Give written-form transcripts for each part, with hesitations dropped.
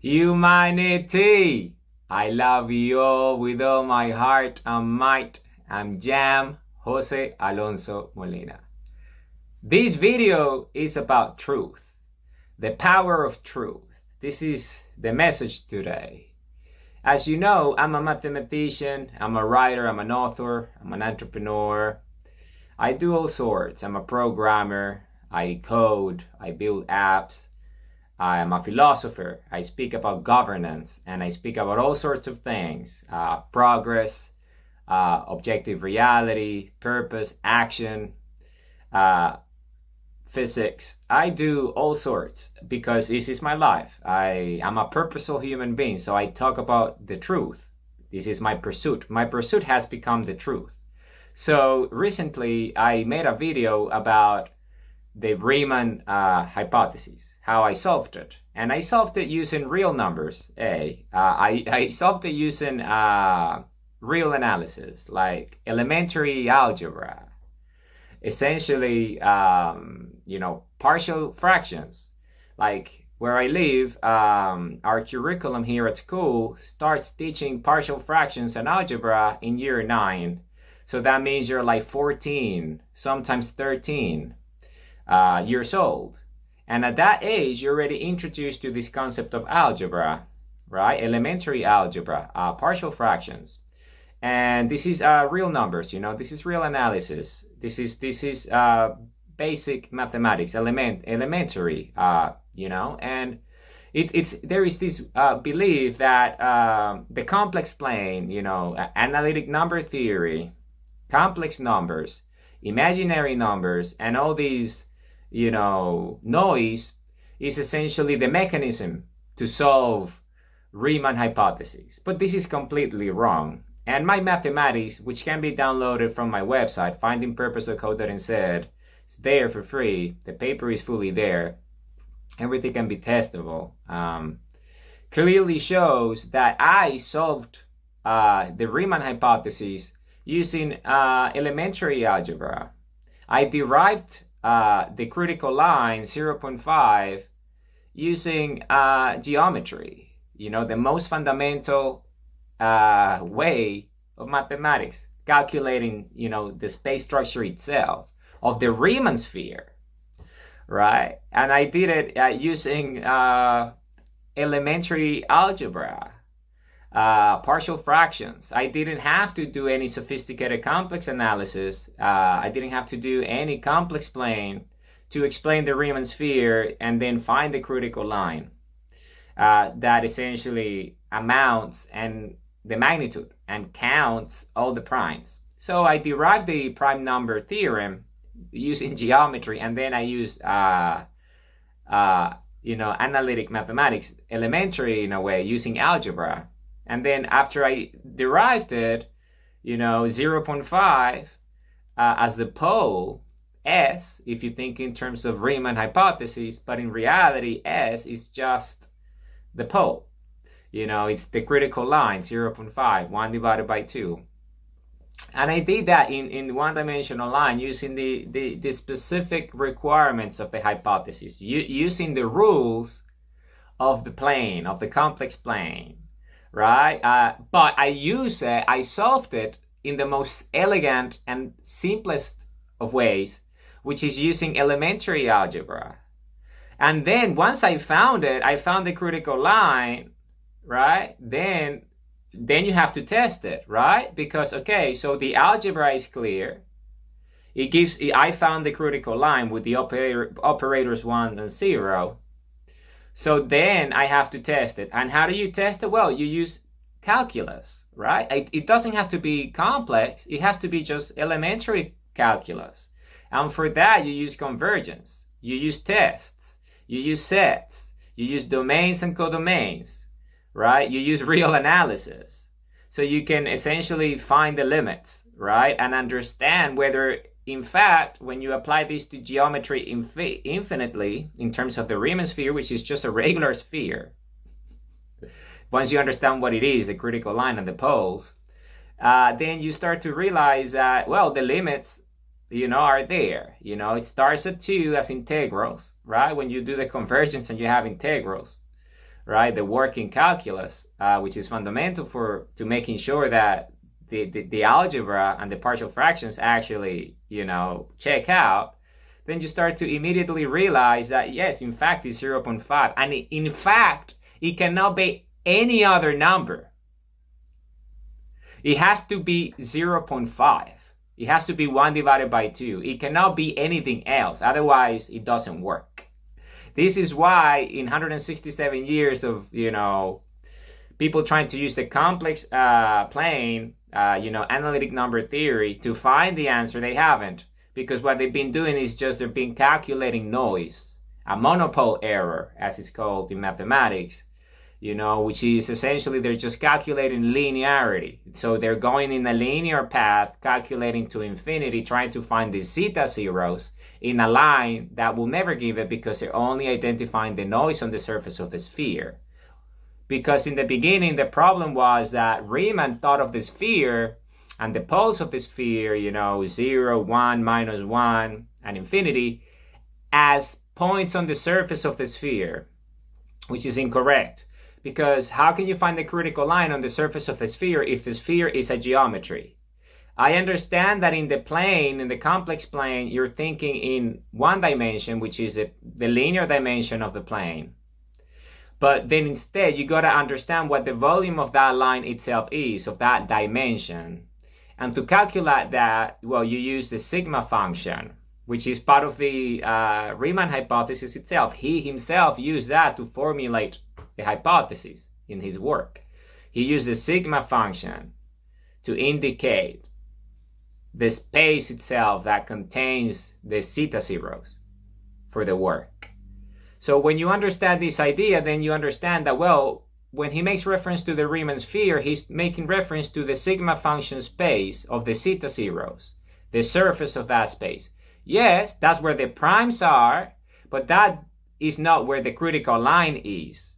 Humanity! I love you all with all my heart and might. I'm Jam Jose Alonso Molina. This video is about truth, the power of truth. This is the message today. As you know, I'm a mathematician, I'm a writer, I'm an author, I'm an entrepreneur. I do all sorts. I'm a programmer, I code, I build apps. I am a philosopher. I speak about governance and I speak about all sorts of things. Progress, objective reality, purpose, action, physics. I do all sorts because this is my life. I am a purposeful human being, so I talk about the truth. This is my pursuit. My pursuit has become the truth. So recently I made a video about the Riemann hypothesis, how I solved it. And I solved it using real numbers, I solved it using real analysis, like elementary algebra. Essentially, partial fractions. Like where I live, our curriculum here at school starts teaching partial fractions and algebra in year 9. So that means you're like 14, sometimes 13 years old. And at that age, you're already introduced to this concept of algebra, right? Elementary algebra, partial fractions. And this is real numbers, this is real analysis. This is basic mathematics, elementary, and there is this belief that the complex plane, analytic number theory, complex numbers, imaginary numbers, and all these noise is essentially the mechanism to solve Riemann hypothesis. But this is completely wrong. And my mathematics, which can be downloaded from my website, findingpurpose.co.nz, it's there for free. The paper is fully there. Everything can be testable. Clearly shows that I solved the Riemann hypothesis using elementary algebra. I derived the critical line 0.5 using geometry, the most fundamental way of mathematics, calculating the space structure itself of the Riemann sphere, right? And I did it using elementary algebra, partial fractions. I didn't have to do any sophisticated complex analysis. I didn't have to do any complex plane to explain the Riemann sphere and then find the critical line that essentially amounts and the magnitude and counts all the primes. So I derived the prime number theorem using geometry, and then I used analytic mathematics, elementary in a way, using algebra. And then after I derived it, 0.5 as the pole, S, if you think in terms of Riemann hypothesis, but in reality, S is just the pole. It's the critical line, 0.5, 1 divided by 2. And I did that in one-dimensional line using the specific requirements of the hypothesis, using the rules of the plane, of the complex plane. Right? But I solved it in the most elegant and simplest of ways, which is using elementary algebra. And then once I found it, I found the critical line, right? Then you have to test it, right? Because, okay, so the algebra is clear. I found the critical line with the operators 1 and 0. So then I have to test it. And how do you test it? Well, you use calculus, right? It doesn't have to be complex. It has to be just elementary calculus. And for that, you use convergence. You use tests. You use sets. You use domains and codomains, right? You use real analysis. So you can essentially find the limits, right? And understand whether, in fact, when you apply this to geometry infinitely, in terms of the Riemann sphere, which is just a regular sphere, once you understand what it is, the critical line and the poles, then you start to realize that, well, the limits, are there. It starts at 2 as integrals, right? When you do the convergence and you have integrals. right? The working calculus, which is fundamental to making sure that the algebra and the partial fractions actually, check out, then you start to immediately realize that, yes, in fact, it's 0.5. And in fact, it cannot be any other number. It has to be 0.5. It has to be 1 divided by 2. It cannot be anything else. Otherwise, it doesn't work. This is why in 167 years of, people trying to use the complex plane, analytic number theory to find the answer, they haven't. Because what they've been doing is just they've been calculating noise, a monopole error, as it's called in mathematics, which is essentially they're just calculating linearity. So they're going in a linear path, calculating to infinity, trying to find the zeta zeros in a line that will never give it because they're only identifying the noise on the surface of the sphere. Because in the beginning, the problem was that Riemann thought of the sphere and the poles of the sphere, 0, 1, -1, and infinity, as points on the surface of the sphere, which is incorrect. Because how can you find the critical line on the surface of the sphere if the sphere is a geometry? I understand that in the plane, in the complex plane, you're thinking in one dimension, which is the linear dimension of the plane. But then instead, you got to understand what the volume of that line itself is, of that dimension. And to calculate that, well, you use the sigma function, which is part of the Riemann hypothesis itself. He himself used that to formulate the hypothesis in his work. He used the sigma function to indicate the space itself that contains the zeta zeros for the work. So when you understand this idea, then you understand that, well, when he makes reference to the Riemann sphere, he's making reference to the sigma function space of the zeta zeros, the surface of that space. Yes, that's where the primes are, but that is not where the critical line is.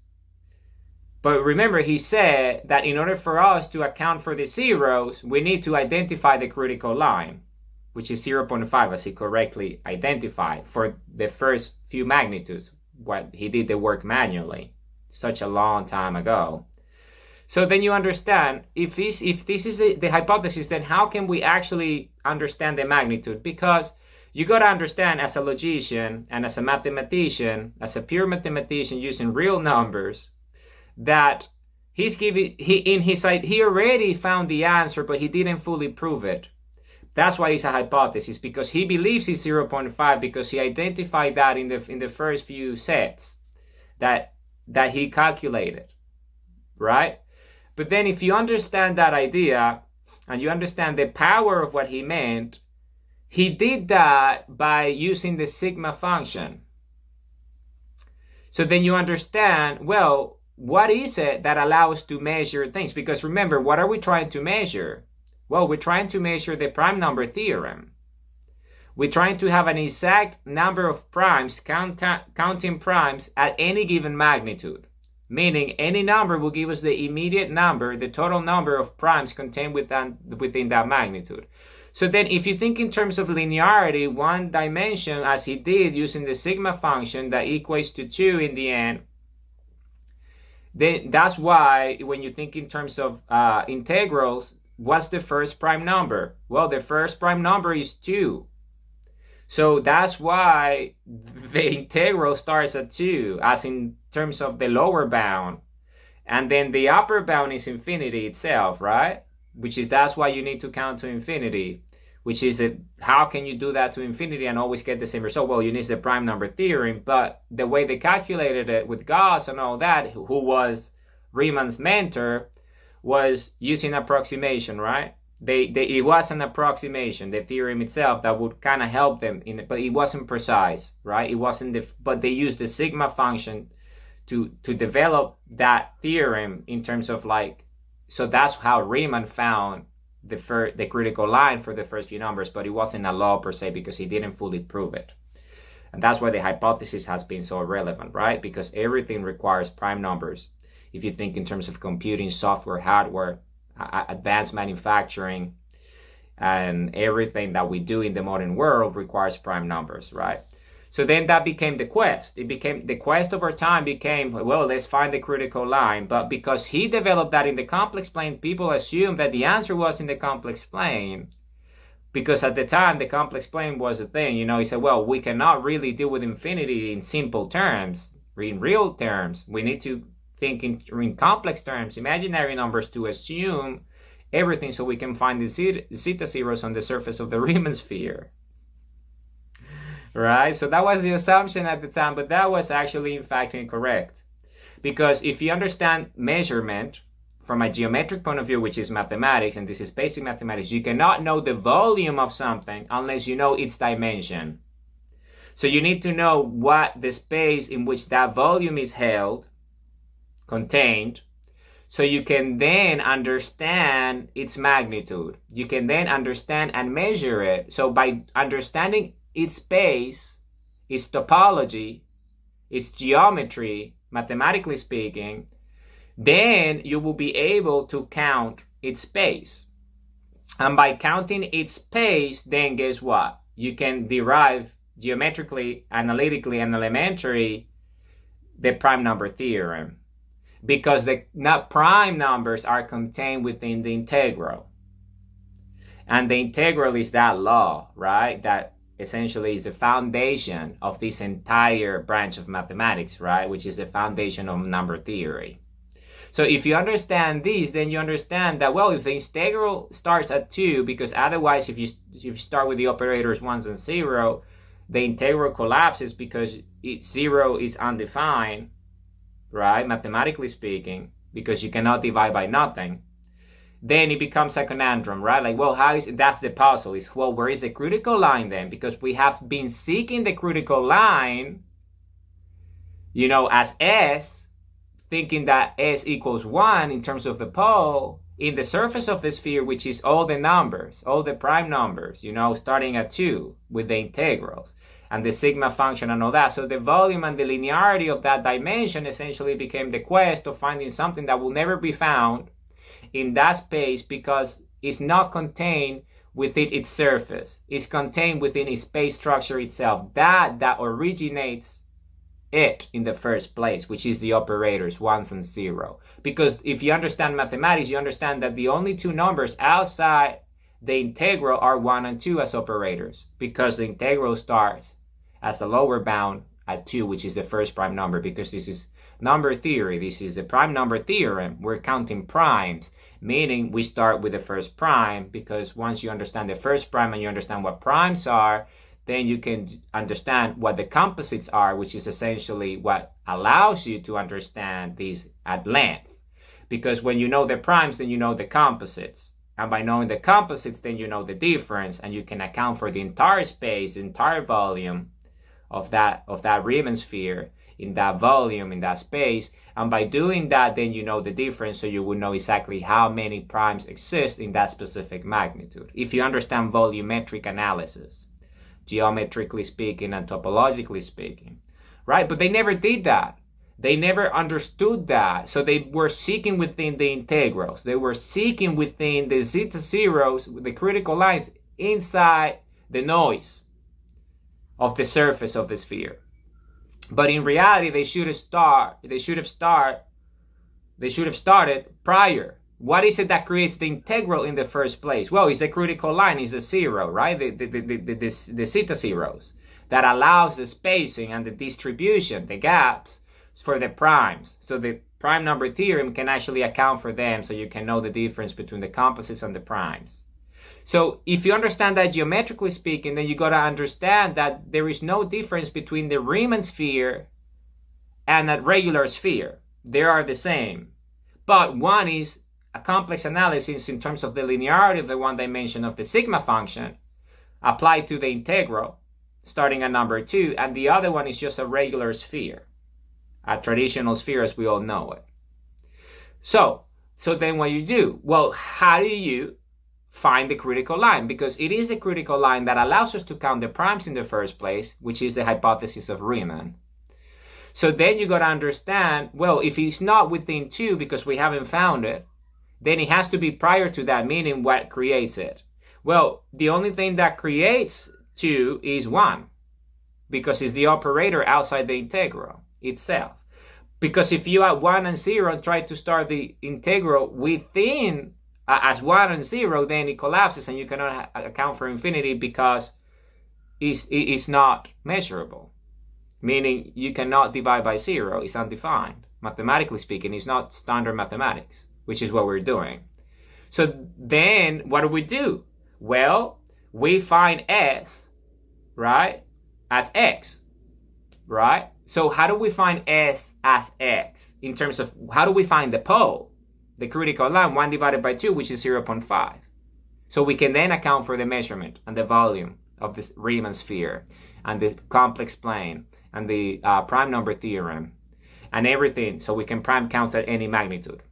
But remember, he said that in order for us to account for the zeros, we need to identify the critical line, which is 0.5, as he correctly identified for the first few magnitudes. What he did the work manually such a long time ago. So then you understand, if this is the hypothesis, then how can we actually understand the magnitude? Because you got to understand, as a logician and as a mathematician, as a pure mathematician using real numbers, that he already found the answer, but he didn't fully prove it. That's why it's a hypothesis, because he believes it's 0.5 because he identified that in the first few sets that he calculated, right? But then if you understand that idea and you understand the power of what he meant, he did that by using the sigma function. So then you understand, well, what is it that allows us to measure things? Because remember, what are we trying to measure? Well, we're trying to measure the prime number theorem. We're trying to have an exact number of primes, counting primes at any given magnitude. Meaning any number will give us the immediate number, the total number of primes contained within that magnitude. So then if you think in terms of linearity, one dimension, as he did using the sigma function that equates to 2 in the end, then that's why when you think in terms of integrals, what's the first prime number? Well, the first prime number is 2. So that's why the integral starts at 2, as in terms of the lower bound. And then the upper bound is infinity itself, right? That's why you need to count to infinity, which is how can you do that to infinity and always get the same result? Well, you need the prime number theorem, but the way they calculated it with Gauss and all that, who was Riemann's mentor, was using approximation, right? It was an approximation, the theorem itself, that would kind of help them, but it wasn't precise, right? It wasn't, but they used the sigma function to develop that theorem in terms of so that's how Riemann found the critical line for the first few numbers, but it wasn't a law per se because he didn't fully prove it. And that's why the hypothesis has been so relevant, right? Because everything requires prime numbers. If you think in terms of computing, software, hardware, advanced manufacturing, and everything that we do in the modern world requires prime numbers, right? So then that became the quest. The quest over time became, well, let's find the critical line. But because he developed that in the complex plane, people assumed that the answer was in the complex plane. Because at the time, the complex plane was a thing. He said, well, we cannot really deal with infinity in simple terms, in real terms. We need to think in complex terms, imaginary numbers, to assume everything so we can find the zeta zeros on the surface of the Riemann sphere. Right? So that was the assumption at the time, but that was actually, in fact, incorrect. Because if you understand measurement from a geometric point of view, which is mathematics, and this is basic mathematics, you cannot know the volume of something unless you know its dimension. So you need to know what the space in which that volume is held, contained, so you can then understand its magnitude. You can then understand and measure it. So by understanding its space, its topology, its geometry, mathematically speaking, then you will be able to count its space. And by counting its space, then guess what? You can derive geometrically, analytically, and elementary the prime number theorem. Because the prime numbers are contained within the integral. And the integral is that law, right? That essentially is the foundation of this entire branch of mathematics, right? Which is the foundation of number theory. So if you understand these, then you understand that, well, if the integral starts at 2, because otherwise if you start with the operators 1 and 0, the integral collapses because 0 is undefined, right? Mathematically speaking, because you cannot divide by nothing. Then it becomes a conundrum, right? Like, well, that's the puzzle. Is, well, where is the critical line then? Because we have been seeking the critical line, as S, thinking that S equals 1 in terms of the pole in the surface of the sphere, which is all the numbers, all the prime numbers, starting at 2 with the integrals and the sigma function and all that. So the volume and the linearity of that dimension essentially became the quest of finding something that will never be found in that space because it's not contained within its surface. It's contained within its space structure itself. That originates it in the first place, which is the operators 1 and 0. Because if you understand mathematics, you understand that the only two numbers outside the integral are 1 and 2 as operators, because the integral starts as the lower bound at 2, which is the first prime number, because this is number theory. This is the prime number theorem. We're counting primes, meaning we start with the first prime, because once you understand the first prime and you understand what primes are, then you can understand what the composites are, which is essentially what allows you to understand these at length. Because when you know the primes, then you know the composites. And by knowing the composites, then you know the difference, and you can account for the entire space, the entire volume of that Riemann sphere in that volume, in that space. And by doing that, then you know the difference, so you would know exactly how many primes exist in that specific magnitude. If you understand volumetric analysis, geometrically speaking and topologically speaking, right? But they never did that. They never understood that. So they were seeking within the integrals. They were seeking within the zeta zeros, the critical lines, inside the noise of the surface of the sphere. But in reality, they should have started prior. What is it that creates the integral in the first place? Well, it's the critical line, it's the 0, right? The zeta zeros that allows the spacing and the distribution, the gaps for the primes. So the prime number theorem can actually account for them, so you can know the difference between the composites and the primes. So if you understand that geometrically speaking, then you got to understand that there is no difference between the Riemann sphere and a regular sphere. They are the same. But one is a complex analysis in terms of the linearity of the one dimension of the sigma function applied to the integral, starting at number 2, and the other one is just a regular sphere, a traditional sphere as we all know it. So then what you do? Well, how do you find the critical line? Because it is the critical line that allows us to count the primes in the first place, which is the hypothesis of Riemann. So then you got to understand, well, if it's not within 2 because we haven't found it, then it has to be prior to that, meaning what creates it? Well, the only thing that creates 2 is 1. because it's the operator outside the integral itself. Because if you add 1 and 0 and try to start the integral within as 1 and 0, then it collapses and you cannot account for infinity because it's not measurable. Meaning you cannot divide by 0, it's undefined. Mathematically speaking, it's not standard mathematics, which is what we're doing. So then what do? Well, we find S, right, as X, right? So how do we find S as X in terms of how do we find the pole, the critical line, 1 divided by 2, which is 0.5. So we can then account for the measurement and the volume of this Riemann sphere and the complex plane and the prime number theorem and everything, so we can prime count at any magnitude.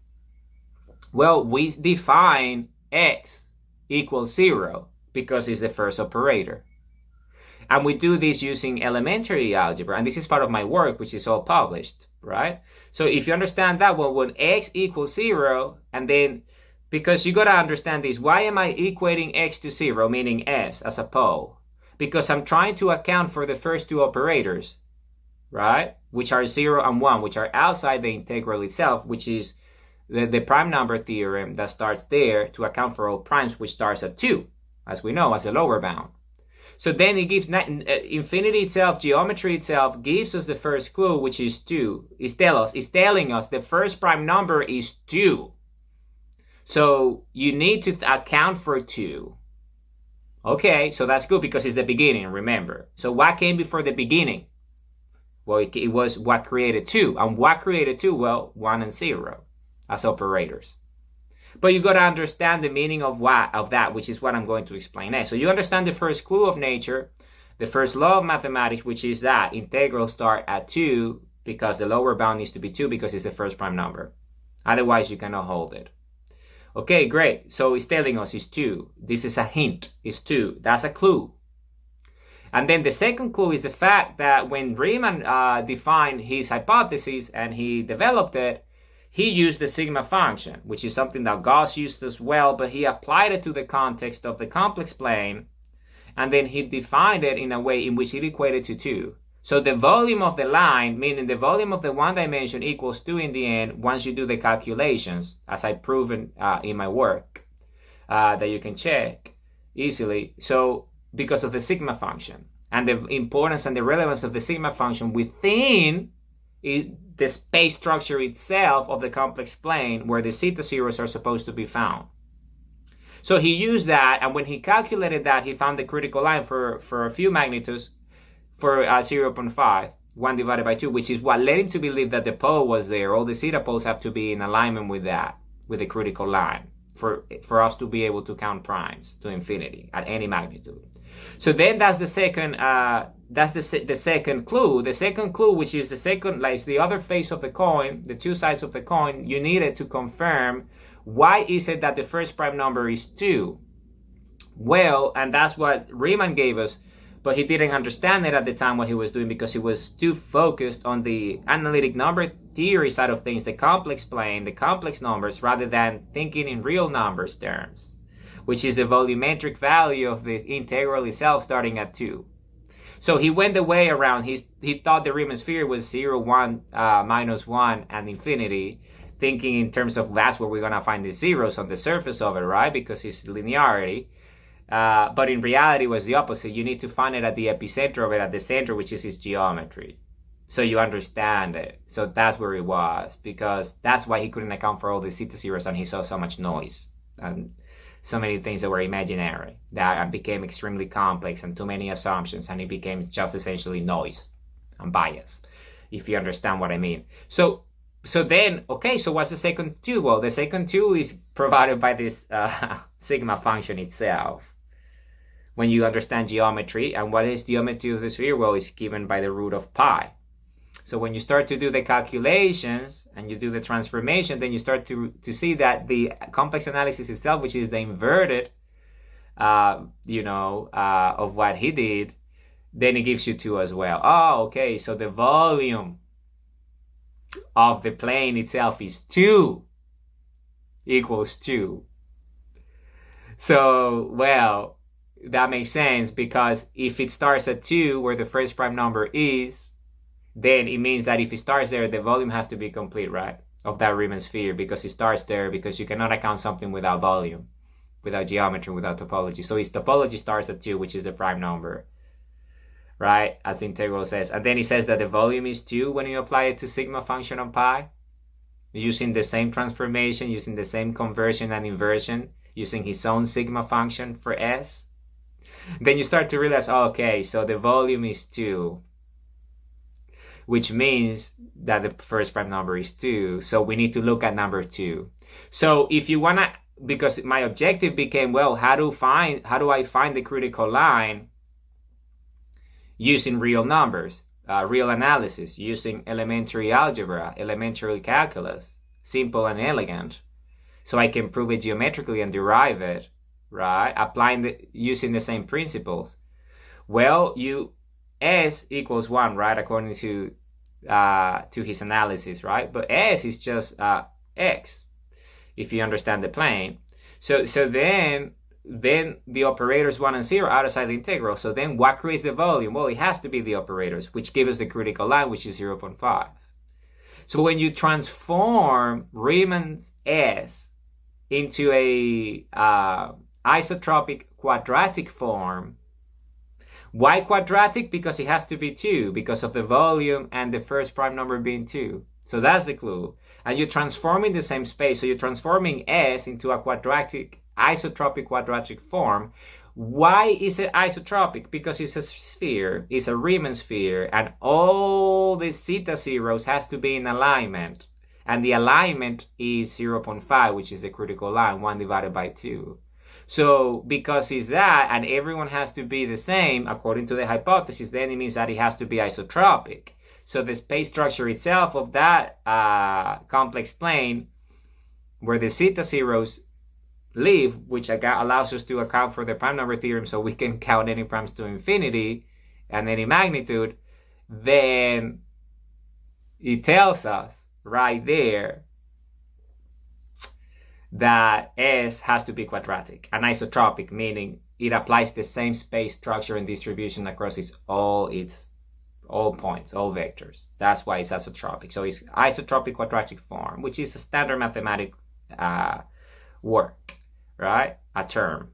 Well, we define X equals 0 because it's the first operator. And we do this using elementary algebra, and this is part of my work, which is all published, right? So if you understand that, well, when X equals 0, and then, because you gotta understand this, why am I equating X to 0, meaning S, as a pole? Because I'm trying to account for the first two operators, right? Which are 0 and 1, which are outside the integral itself, which is the prime number theorem that starts there to account for all primes, which starts at 2, as we know, as a lower bound. So then it gives infinity itself, geometry itself, gives us the first clue, which is 2. It's telling us the first prime number is 2. So you need to account for 2. Okay, so that's good because it's the beginning, remember. So what came before the beginning? Well, it was what created 2. And what created 2? Well, 1 and 0 as operators. But you got to understand the meaning of that, which is what I'm going to explain next. So you understand the first clue of nature, the first law of mathematics, which is that integrals start at 2 because the lower bound needs to be 2 because it's the first prime number. Otherwise, you cannot hold it. Okay, great. So it's telling us it's 2. This is a hint. It's 2. That's a clue. And then the second clue is the fact that when Riemann defined his hypothesis and he developed it, he used the sigma function, which is something that Gauss used as well, but he applied it to the context of the complex plane, and then he defined it in a way in which it equated to 2. So the volume of the line, meaning the volume of the one dimension, equals 2 in the end once you do the calculations, as I've proven in my work, that you can check easily. So because of the sigma function and the importance and the relevance of the sigma function within the space structure itself of the complex plane where the zeta zeros are supposed to be found. So he used that, and when he calculated that, he found the critical line for a few magnitudes for 0.5, 1 divided by 2, which is what led him to believe that the pole was there. All the zeta poles have to be in alignment with that, with the critical line, for us to be able to count primes to infinity at any magnitude. So then that's the second the second clue. The second clue, which is the second, like the other face of the coin, the two sides of the coin, you needed to confirm why is it that the first prime number is 2. Well, and that's what Riemann gave us, but he didn't understand it at the time what he was doing because he was too focused on the analytic number theory side of things, the complex plane, the complex numbers, rather than thinking in real numbers terms, which is the volumetric value of the integral itself starting at 2. So he went the way around. He thought the Riemann sphere was 0, 1, minus 1, and infinity, thinking in terms of that's where we're going to find the zeros on the surface of it, right? Because it's linearity. But in reality, it was the opposite. You need to find it at the epicenter of it, at the center, which is its geometry. So you understand it. So that's where it was, because that's why he couldn't account for all the zeta zeros and he saw so much noise and so many things that were imaginary that became extremely complex and too many assumptions, and it became just essentially noise and bias, if you understand what I mean. So then, okay, so what's the second 2? Well, the second 2 is provided by this sigma function itself. When you understand geometry, and what is geometry of the sphere? Well, it's given by the root of pi. So when you start to do the calculations and you do the transformation, then you start to see that the complex analysis itself, which is the inverted, of what he did, then it gives you 2 as well. Oh, okay, so the volume of the plane itself is 2 equals 2. So, well, that makes sense, because if it starts at 2, where the first prime number is, then it means that if it starts there, the volume has to be complete, right, of that Riemann sphere, because it starts there, because you cannot account something without volume, without geometry, without topology. So its topology starts at 2, which is the prime number, right, as the integral says. And then it says that the volume is 2 when you apply it to sigma function on pi, using the same transformation, using the same conversion and inversion, using his own sigma function for S. Then you start to realize, oh, okay, so the volume is 2, which means that the first prime number is 2. So we need to look at number 2. So if you want to, because my objective became, well, how do I find the critical line using real numbers, real analysis, using elementary algebra, elementary calculus, simple and elegant, so I can prove it geometrically and derive it, right? Using the same principles. Well, S equals 1, right, according to his analysis, right? But S is just X, if you understand the plane. So then the operators 1 and 0 outside the integral. So then what creates the volume? Well, it has to be the operators, which give us the critical line, which is 0.5. So when you transform Riemann's S into a isotropic quadratic form, why quadratic? Because it has to be 2, because of the volume and the first prime number being 2. So that's the clue. And you're transforming the same space. So you're transforming S into a isotropic quadratic form. Why is it isotropic? Because it's a sphere, it's a Riemann sphere, and all the zeta zeros has to be in alignment. And the alignment is 0.5, which is the critical line, 1 divided by 2. So because it's that, and everyone has to be the same, according to the hypothesis, then it means that it has to be isotropic. So the space structure itself of that complex plane, where the zeta zeros live, which allows us to account for the prime number theorem, so we can count any primes to infinity and any magnitude, then it tells us right there that S has to be quadratic and isotropic, meaning it applies the same space structure and distribution across all points, all vectors. That's why it's isotropic. So it's isotropic quadratic form, which is a standard mathematic work, right? A term.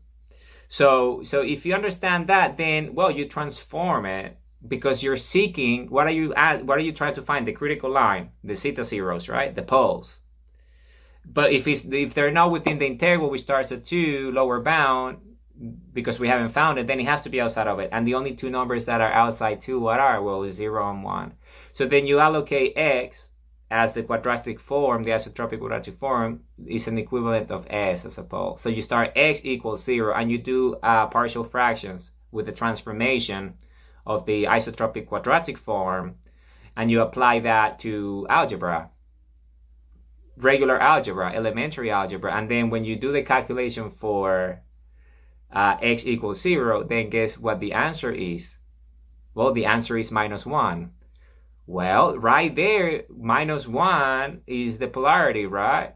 So if you understand that, then, well, you transform it, because you're seeking, what are you trying to find? The critical line, the zeta zeros, right? The poles. But if they're not within the integral, which starts at 2, lower bound, because we haven't found it, then it has to be outside of it. And the only two numbers that are outside 2, what are? Well, 0 and 1. So then you allocate X as the quadratic form, the isotropic quadratic form is an equivalent of S as a pole. So you start X equals 0, and you do partial fractions with the transformation of the isotropic quadratic form, and you apply that to algebra. Regular algebra, elementary algebra, and then when you do the calculation for X equals 0, then guess what the answer is? Well, the answer is -1. Well, right there, -1 is the polarity, right?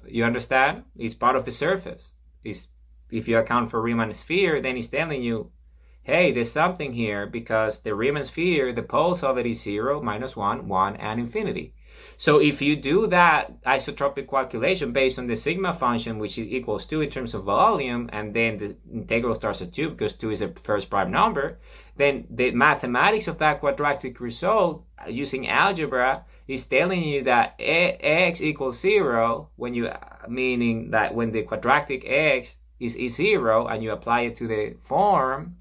You understand? It's part of the surface. If you account for Riemann sphere, then it's telling you, hey, there's something here, because the Riemann sphere, the poles of it is 0, -1, 1, and infinity. So if you do that isotropic calculation based on the sigma function, which equals 2 in terms of volume, and then the integral starts at 2 because 2 is the first prime number, then the mathematics of that quadratic result using algebra is telling you that X equals 0, meaning that when the quadratic X is 0 and you apply it to the form,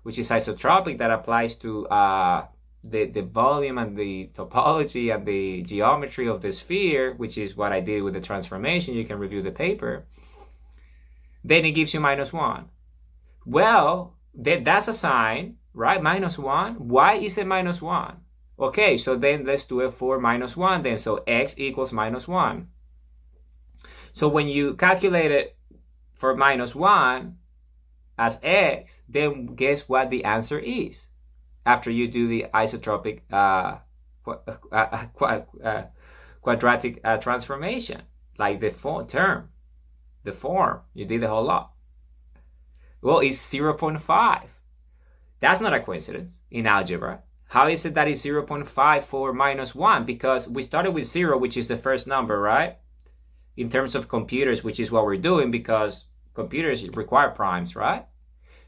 which is isotropic, that applies to the volume and the topology and the geometry of the sphere, which is what I did with the transformation. You can review the paper. Then it gives you -1. Well, that's a sign, right? -1. Why is it -1? Okay, so then let's do it for -1 then. So X equals -1. So when you calculate it for -1 as X, then guess what the answer is? After you do the isotropic quadratic transformation, like the form, you did the whole lot. Well, it's 0.5. That's not a coincidence in algebra. How is it that it's 0.5 for minus 1? Because we started with 0, which is the first number, right? In terms of computers, which is what we're doing, because computers require primes, right?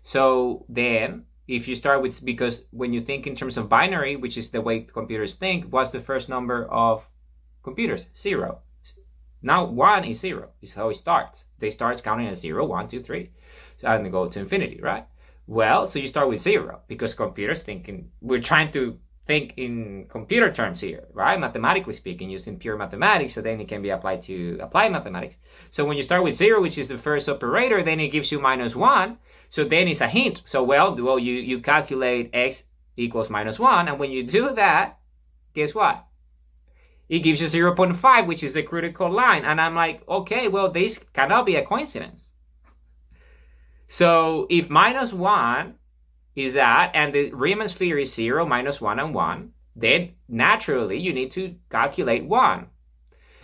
So then, if you start with, because when you think in terms of binary, which is the way computers think, what's the first number of computers? 0. Now 1 is 0. Is how it starts. They start counting as 0, 1, 2, 3, and they go to infinity, right? Well, so you start with 0, because computers thinking, we're trying to think in computer terms here, right? Mathematically speaking, using pure mathematics, so then it can be applied to applied mathematics. So when you start with 0, which is the first operator, then it gives you minus 1. So then it's a hint. So well, you calculate x equals minus 1, and when you do that, guess what? It gives you 0.5, which is the critical line. And I'm like, okay, well, this cannot be a coincidence. So if minus 1 is that, and the Riemann sphere is 0, minus 1, and 1, then naturally you need to calculate 1.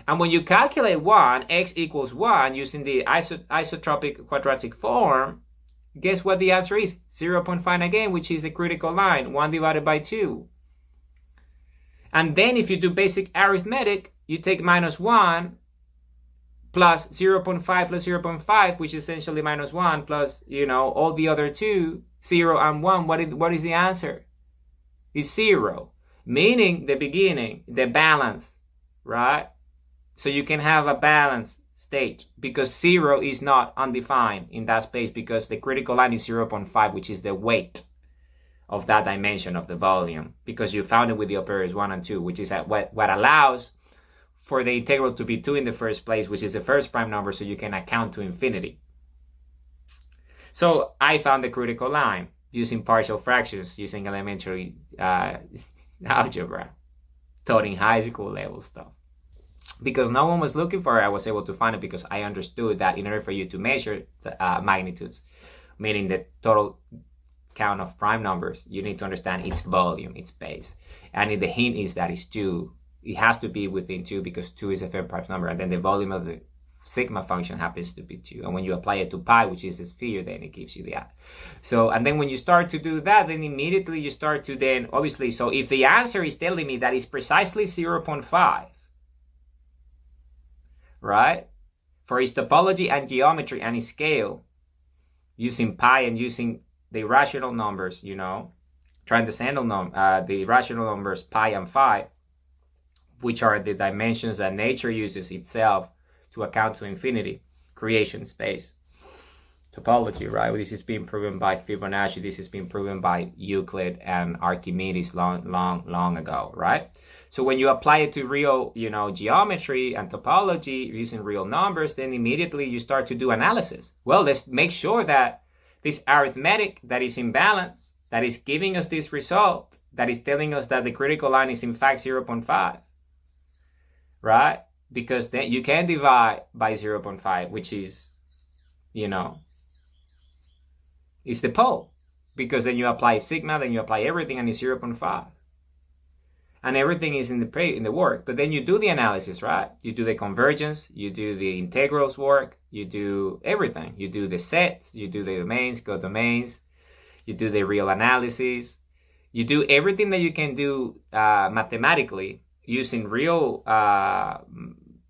And when you calculate 1, x equals 1, using the isotropic quadratic form, guess what the answer is? 0.5 again, which is the critical line, 1 divided by 2. And then if you do basic arithmetic, you take minus 1 plus 0.5 plus 0.5, which is essentially minus 1 plus, all the other two, 0 and 1. What is the answer? It's 0, meaning the beginning, the balance, right? So you can have a balanced state, because 0 is not undefined in that space, because the critical line is 0.5, which is the weight of that dimension of the volume, because you found it with the operators 1 and 2, which is what allows for the integral to be 2 in the first place, which is the first prime number, so you can account to infinity. So I found the critical line using partial fractions, using elementary algebra, taught in high school level stuff. Because no one was looking for it, I was able to find it, because I understood that in order for you to measure the magnitudes, meaning the total count of prime numbers, you need to understand its volume, its base. And the hint is that it's 2. It has to be within 2, because 2 is a fair prime number, and then the volume of the sigma function happens to be 2. And when you apply it to pi, which is a sphere, then it gives you that. So, and then when you start to do that, then immediately you start to then, obviously, so if the answer is telling me that it's precisely 0.5, right, for its topology and geometry and its scale, using pi and using the rational numbers, transcendental the rational numbers pi and phi, which are the dimensions that nature uses itself to account to infinity, creation space, topology, right? This is being proven by Fibonacci. This has been proven by Euclid and Archimedes long ago, right? So when you apply it to real, geometry and topology using real numbers, then immediately you start to do analysis. Well, let's make sure that this arithmetic that is in balance, that is giving us this result, that is telling us that the critical line is in fact 0.5, right? Because then you can divide by 0.5, which is, it's the pole. Because then you apply sigma, then you apply everything, and it's 0.5. And everything is in the work. But then you do the analysis, right? You do the convergence, you do the integrals work, you do everything. You do the sets, you do the domains, codomains, you do the real analysis. You do everything that you can do mathematically using real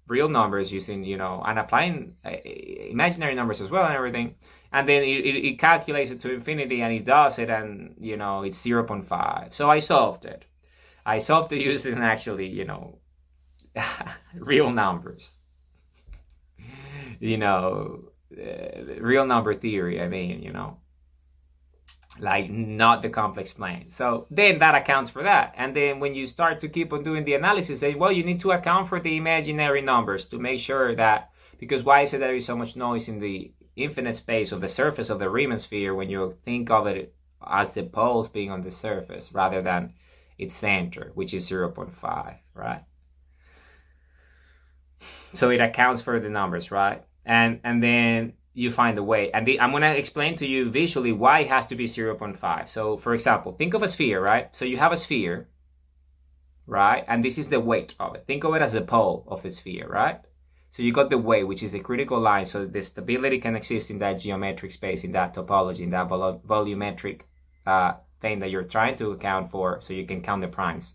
numbers, using, and applying imaginary numbers as well and everything. And then it calculates it to infinity, and it does it, and, it's 0.5. So I solved it. I solved it using actually, real numbers. Real number theory, like not the complex plane. So then that accounts for that. And then when you start to keep on doing the analysis, then, well, you need to account for the imaginary numbers to make sure that, because why is it that there is so much noise in the infinite space of the surface of the Riemann sphere when you think of it as the poles being on the surface rather than its center, which is 0.5, right? So it accounts for the numbers, right? And then you find a way. And I'm going to explain to you visually why it has to be 0.5. So, for example, think of a sphere, right? So you have a sphere, right? And this is the weight of it. Think of it as the pole of the sphere, right? So you got the weight, which is a critical line, so the stability can exist in that geometric space, in that topology, in that volumetric thing that you're trying to account for, so you can count the primes.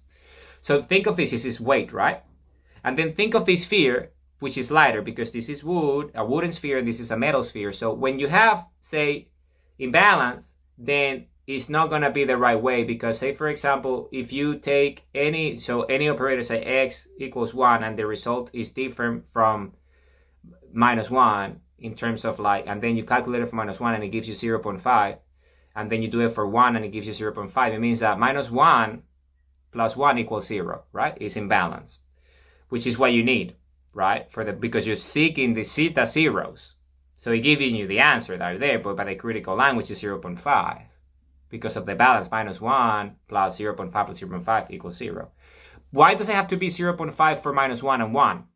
So think of this as weight, right? And then think of this sphere, which is lighter, because this is wood, a wooden sphere, and this is a metal sphere. So when you have, say, imbalance, then it's not going to be the right way, because say, for example, if you take any operator, say x equals 1, and the result is different from -1 in terms of like, and then you calculate it for -1 and it gives you 0.5, and then you do it for 1 and it gives you 0.5, it means that -1 plus 1 equals 0, right? It's imbalance, which is what you need, right? Because you're seeking the zeta zeros. So it's giving you the answer that are there, but by the critical line, which is 0.5. Because of the balance, -1 plus 0.5 plus 0.5 equals 0. Why does it have to be 0.5 for -1 and 1?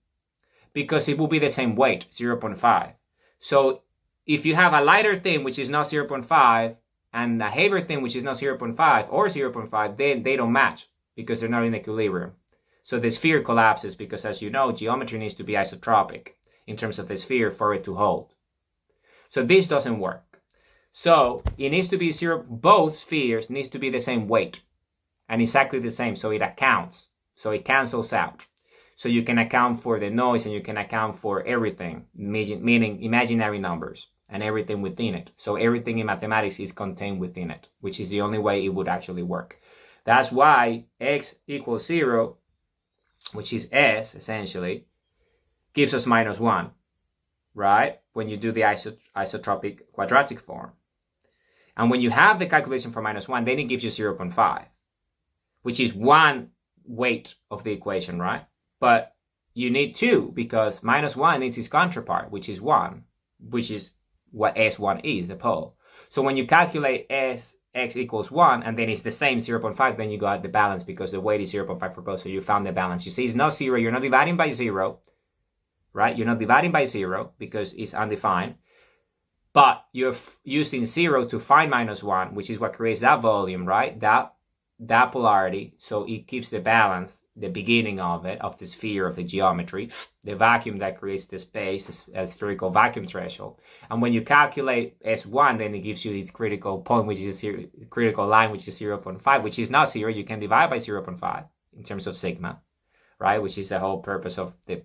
Because it will be the same weight, 0.5. So if you have a lighter thing, which is not 0.5, and a heavier thing, which is not 0.5 or 0.5, then they don't match because they're not in equilibrium. So the sphere collapses because, as you know, geometry needs to be isotropic in terms of the sphere for it to hold. So this doesn't work. So it needs to be zero. Both spheres needs to be the same weight and exactly the same. So it accounts. So it cancels out. So you can account for the noise and you can account for everything, meaning imaginary numbers and everything within it. So everything in mathematics is contained within it, which is the only way it would actually work. That's why x equals 0, which is s essentially, gives us -1, right? When you do the isotropic quadratic form. And when you have the calculation for -1, then it gives you 0.5, which is one weight of the equation, right? But you need 2 because -1 is its counterpart, which is 1, which is what S1 is, the pole. So when you calculate x equals 1, and then it's the same 0.5, then you got the balance because the weight is 0.5 for both. So you found the balance. You see, it's not 0. You're not dividing by 0, right? You're not dividing by 0 because it's undefined. But you're using 0 to find -1, which is what creates that volume, right? That polarity. So it keeps the balance, the beginning of it, of the sphere of the geometry, the vacuum that creates the space, a spherical vacuum threshold. And when you calculate S1, then it gives you this critical point, which is critical line, which is 0.5, which is not 0. You can divide by 0.5 in terms of sigma, right? Which is the whole purpose of the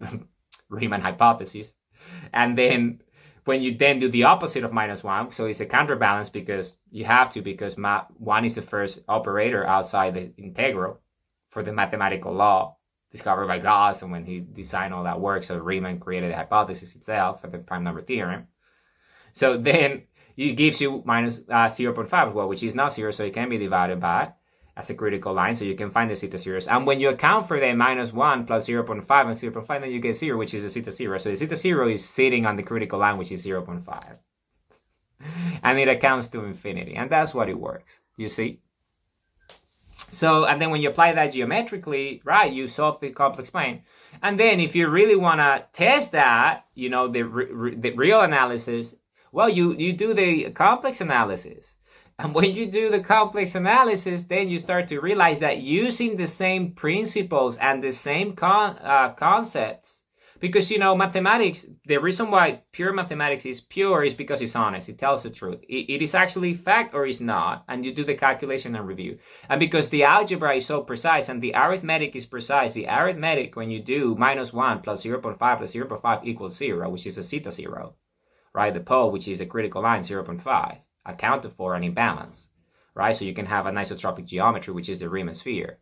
Riemann hypothesis. And then when you then do the opposite of -1, so it's a counterbalance because you have to, because 1 is the first operator outside the integral for the mathematical law discovered by Gauss, and when he designed all that work, so Riemann created the hypothesis itself for the prime number theorem. So then it gives you -0.5 as well, which is not 0, so it can be divided by as a critical line, so you can find the zeta zeros. And when you account for the -1 plus 0.5 and 0.5, then you get 0, which is the zeta zero. So the zeta zero is sitting on the critical line, which is 0.5. And it accounts to infinity. And that's what it works, you see? So, and then when you apply that geometrically, right, you solve the complex plane. And then if you really want to test that, you know, the real analysis, well, you do the complex analysis. And when you do the complex analysis, then you start to realize that using the same principles and the same concepts, because, you know, mathematics, the reason why pure mathematics is pure is because it's honest. It tells the truth. It is actually fact or is not, and you do the calculation and review. And because the algebra is so precise and the arithmetic is precise, the arithmetic, when you do -1 plus 0.5 plus 0.5 equals 0, which is a zeta zero, right? The pole, which is a critical line, 0.5. Accounted for and in balance, right? So you can have an isotropic geometry, which is the Riemann sphere.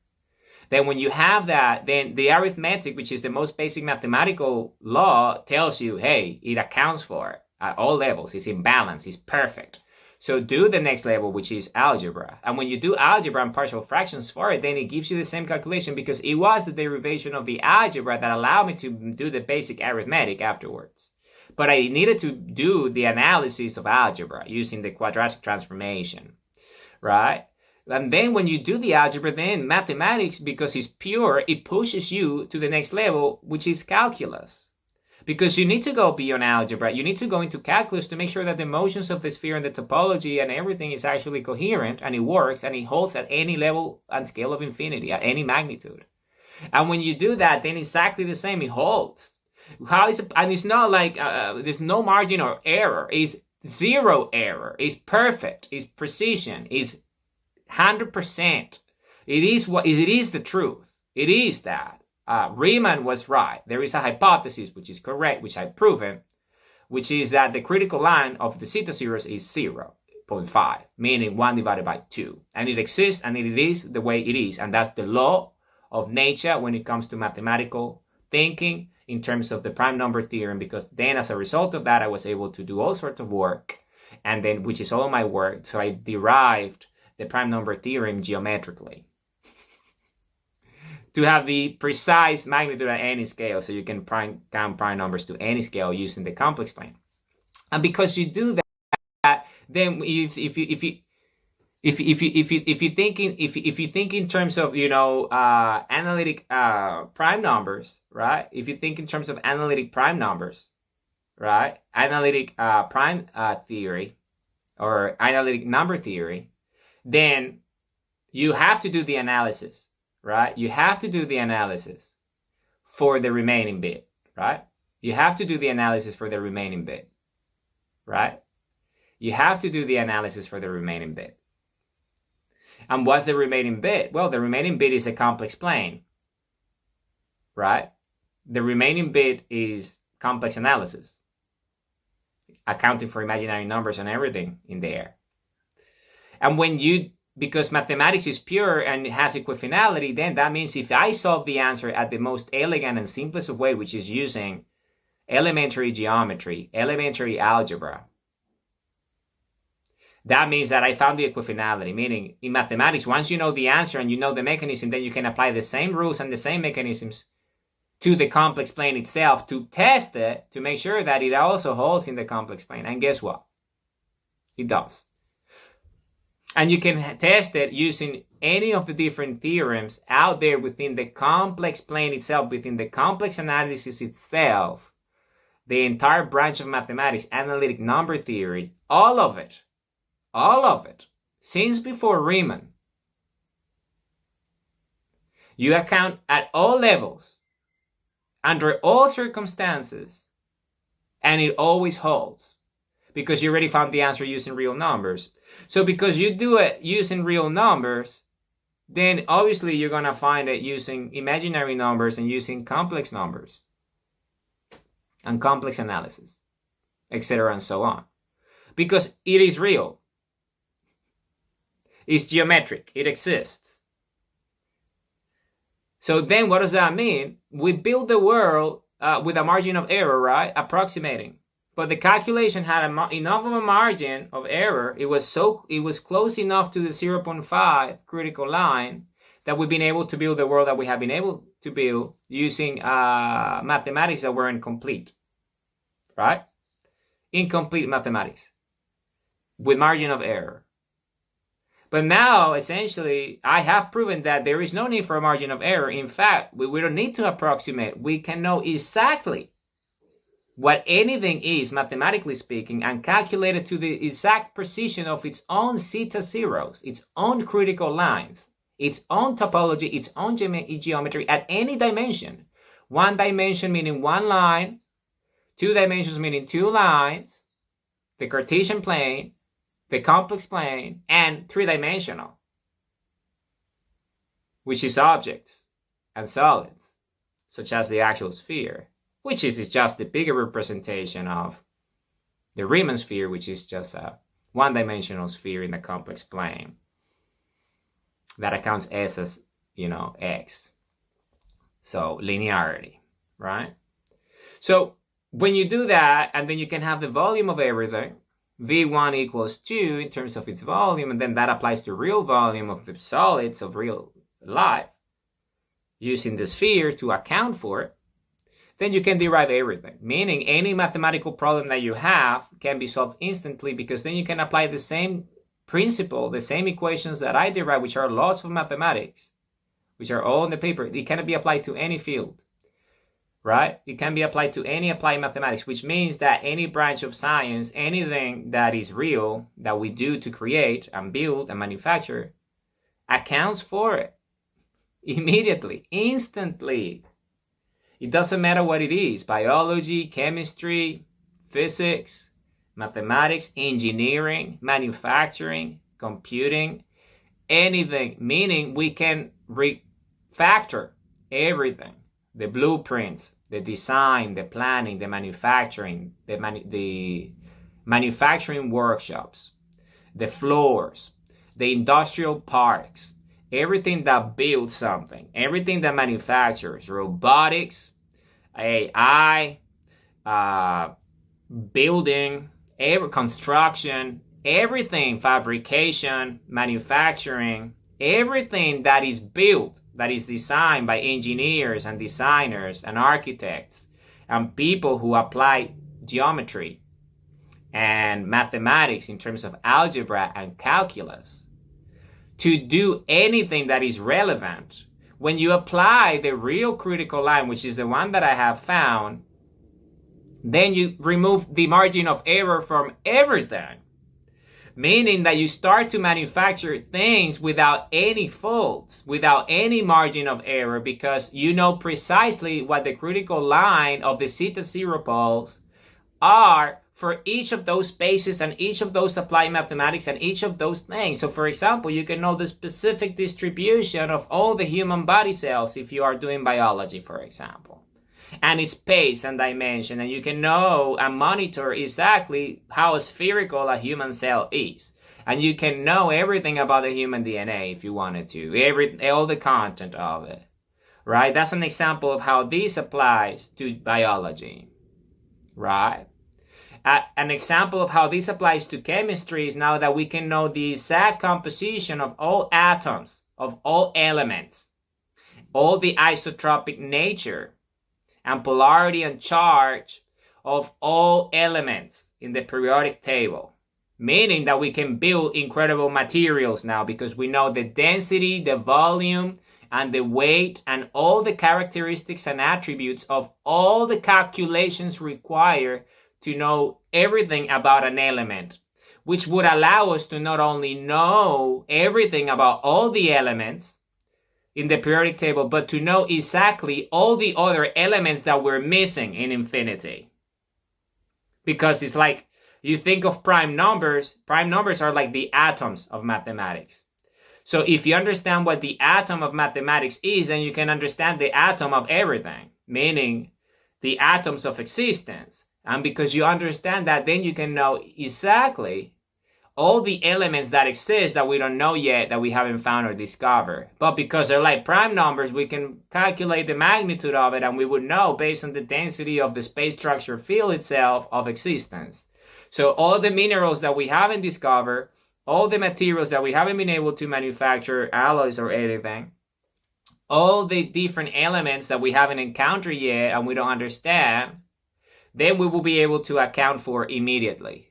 Then when you have that, then the arithmetic, which is the most basic mathematical law, tells you, hey, it accounts for it at all levels. It's in balance. It's perfect. So do the next level, which is algebra. And when you do algebra and partial fractions for it, then it gives you the same calculation because it was the derivation of the algebra that allowed me to do the basic arithmetic afterwards. But I needed to do the analysis of algebra using the quadratic transformation, right? And then when you do the algebra, then mathematics, because it's pure, it pushes you to the next level, which is calculus. Because you need to go beyond algebra. You need to go into calculus to make sure that the motions of the sphere and the topology and everything is actually coherent and it works and it holds at any level and scale of infinity, at any magnitude. And when you do that, then exactly the same, it holds. How is it? And it's not like there's no margin of error. It's zero error. It's perfect. It's precision. It's 100%. It is the truth. It is that. Riemann was right. There is a hypothesis which is correct, which I've proven, which is that the critical line of the zeta zeros is 0.5, meaning 1 divided by 2. And it exists, and it is the way it is. And that's the law of nature when it comes to mathematical thinking in terms of the prime number theorem, because then as a result of that, I was able to do all sorts of work, and then, which is all my work, so I derived the prime number theorem geometrically to have the precise magnitude at any scale, so you can count prime numbers to any scale using the complex plane. And because you do that, then if you think in terms of analytic prime numbers, right? If you think in terms of analytic prime numbers, right? Analytic prime theory or analytic number theory, then you have to do the analysis, right? You have to do the analysis for the remaining bit, right? You have to do the analysis for the remaining bit, right? You have to do the analysis for the remaining bit. And what's the remaining bit? Well, the remaining bit is a complex plane, right? The remaining bit is complex analysis, accounting for imaginary numbers and everything in there. And because mathematics is pure and it has equifinality, then that means if I solve the answer at the most elegant and simplest way, which is using elementary geometry, elementary algebra, that means that I found the equifinality, meaning in mathematics, once you know the answer and you know the mechanism, then you can apply the same rules and the same mechanisms to the complex plane itself to test it, to make sure that it also holds in the complex plane. And guess what? It does. And you can test it using any of the different theorems out there within the complex plane itself, within the complex analysis itself, the entire branch of mathematics, analytic number theory, all of it, since before Riemann. You account at all levels, under all circumstances, and it always holds because you already found the answer using real numbers. So because you do it using real numbers, then obviously you're going to find it using imaginary numbers and using complex numbers and complex analysis, etc. and so on. Because it is real. It's geometric. It exists. So then what does that mean? We build the world with a margin of error, right? Approximating. But the calculation had enough of a margin of error. It was close enough to the 0.5 critical line that we've been able to build the world that we have been able to build using mathematics that were incomplete, right? Incomplete mathematics with margin of error. But now, essentially, I have proven that there is no need for a margin of error. In fact, we don't need to approximate. We can know exactly what anything is, mathematically speaking, and calculate it to the exact precision of its own zeta zeros, its own critical lines, its own topology, its own geometry at any dimension. 1 dimension meaning 1 line, 2 dimensions meaning 2 lines, the Cartesian plane, the complex plane, and 3-dimensional, which is objects and solids, such as the actual sphere, which is just the bigger representation of the Riemann sphere, which is just a 1-dimensional sphere in the complex plane that accounts S as, X. So linearity, right? So when you do that, and then you can have the volume of everything, V1 equals 2 in terms of its volume, and then that applies to real volume of the solids of real life, using the sphere to account for it, then you can derive everything. Meaning any mathematical problem that you have can be solved instantly, because then you can apply the same principle, the same equations that I derive, which are laws of mathematics, which are all in the paper. It can be applied to any field. Right? It can be applied to any applied mathematics, which means that any branch of science, anything that is real, that we do to create and build and manufacture, accounts for it immediately, instantly. It doesn't matter what it is, biology, chemistry, physics, mathematics, engineering, manufacturing, computing, anything, meaning we can refactor everything, the blueprints, the design, the planning, the manufacturing, the manufacturing workshops, the floors, the industrial parks, everything that builds something, everything that manufactures, robotics, AI, building, construction, everything, fabrication, manufacturing, everything that is built, that is designed by engineers and designers and architects and people who apply geometry and mathematics in terms of algebra and calculus to do anything that is relevant. When you apply the real critical line, which is the one that I have found, then you remove the margin of error from everything. Meaning that you start to manufacture things without any faults, without any margin of error, because you know precisely what the critical line of the zeta zero poles are for each of those spaces and each of those applied mathematics and each of those things. So for example, you can know the specific distribution of all the human body cells if you are doing biology, for example, and its space and dimension, and you can know and monitor exactly how spherical a human cell is, and you can know everything about the human DNA if you wanted to, all the content of it, right? That's an example of how this applies to biology, right? An example of how this applies to chemistry is now that we can know the exact composition of all atoms, of all elements, all the isotropic nature and polarity and charge of all elements in the periodic table. Meaning that we can build incredible materials now because we know the density, the volume, and the weight, and all the characteristics and attributes of all the calculations required to know everything about an element, which would allow us to not only know everything about all the elements in the periodic table, but to know exactly all the other elements that we're missing in infinity. Because it's like, you think of prime numbers are like the atoms of mathematics. So if you understand what the atom of mathematics is, then you can understand the atom of everything, meaning the atoms of existence. And because you understand that, then you can know exactly all the elements that exist that we don't know yet, that we haven't found or discovered. But because they're like prime numbers, we can calculate the magnitude of it, and we would know based on the density of the space structure field itself of existence. So all the minerals that we haven't discovered, all the materials that we haven't been able to manufacture, alloys or anything, all the different elements that we haven't encountered yet and we don't understand, then we will be able to account for immediately.